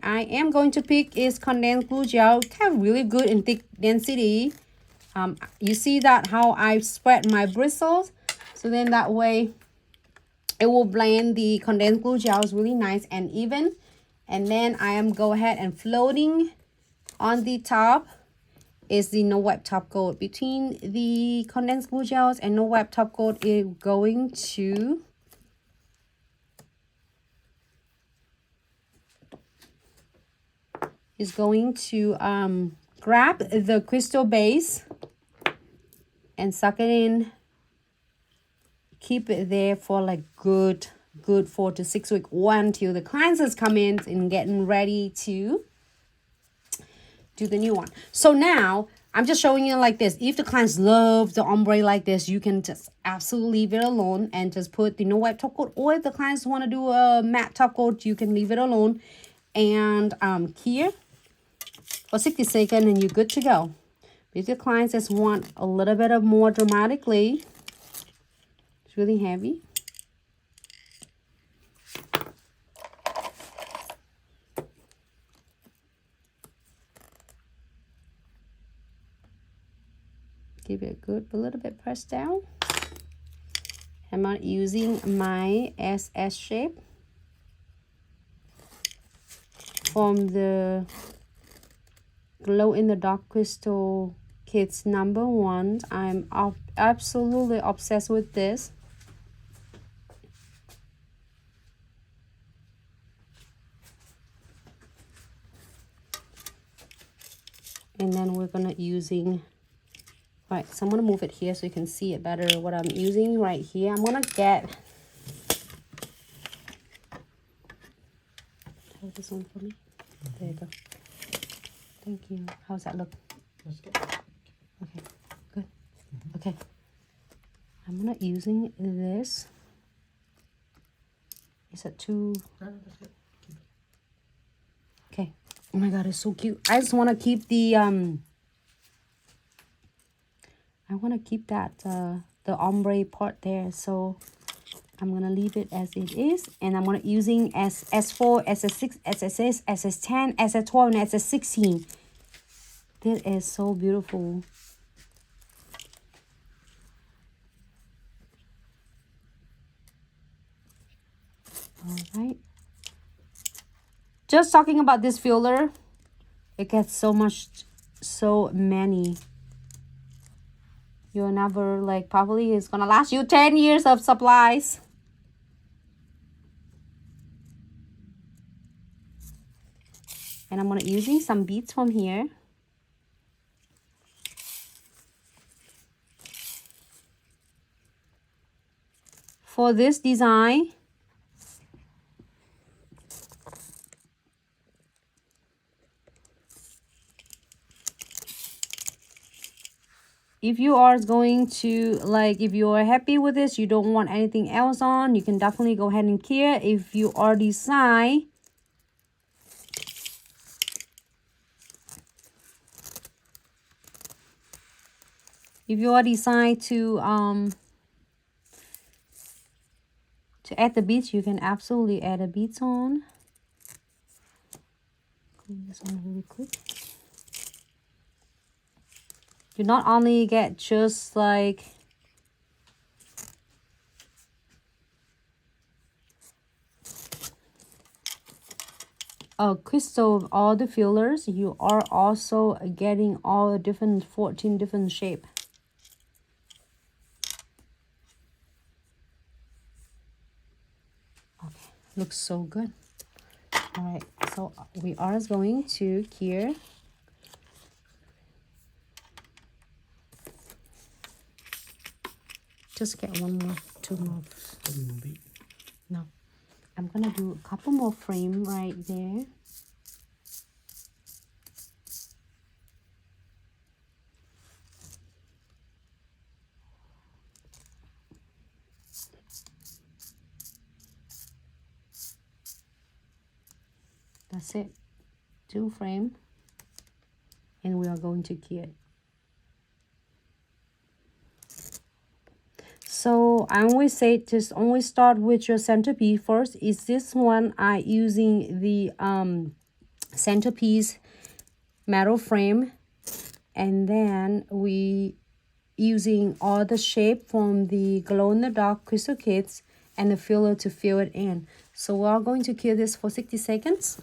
I am going to pick is condensed glue gel. Kind of really good in thick density. You see that how I spread my bristles, so then that way it will blend the condensed glue gels really nice and even. And then I am go ahead and floating on the top is the no wipe top coat. Between the condensed glue gels and no wipe top coat is going to grab the crystal base and suck it in. Keep it there for like good 4 to 6 weeks, until the cleansers come in and getting ready to do the new one. So now I'm just showing you like this. If the clients love the ombre like this, you can just absolutely leave it alone and just put the no wipe top coat. Or if the clients want to do a matte top coat, you can leave it alone and here for 60 seconds and you're good to go. If your clients just want a little bit of more dramatically, it's really heavy. Give it a little bit pressed down. I'm not using my SS shape from the Glow in the Dark Crystal Kits #1. I'm absolutely obsessed with this. And then we're gonna using, right, so I'm gonna move it here so you can see it better what I'm using right here. I'm gonna get, hold this one for me. There you go. Thank you. How's that look? That's good. Okay, good. Okay. I'm not using this. Is that too? No, that's good. Keep it. Okay. Oh my god, it's so cute. I just want to keep the I want to keep that the ombre part there, so I'm gonna leave it as it is, and I'm gonna using SS4, SS6, SS6, SS10, SS12, and SS16. This is so beautiful. All right. Just talking about this filler, it gets so many. You'll never, like, probably it's gonna last you 10 years of supplies. And I'm gonna using some beads from here. For this design, if you are going to, like, if you are happy with this, you don't want anything else on, you can definitely go ahead and clear. If you are decide to add the beads, you can absolutely add the beads on. Clean this one really quick. You not only get just like a crystal of all the fillers, you are also getting all the different 14 different shape. Okay, looks so good. All right, so we are going to here. Just get one more, two more. No, I'm gonna do a couple more frame right there. That's it. 2 frame, and we are going to key it. So I always say just always start with your centerpiece first. Is this one I using the centerpiece metal frame, and then we using all the shape from the glow-in-the-dark crystal kits and the filler to fill it in. So we are going to cure this for 60 seconds.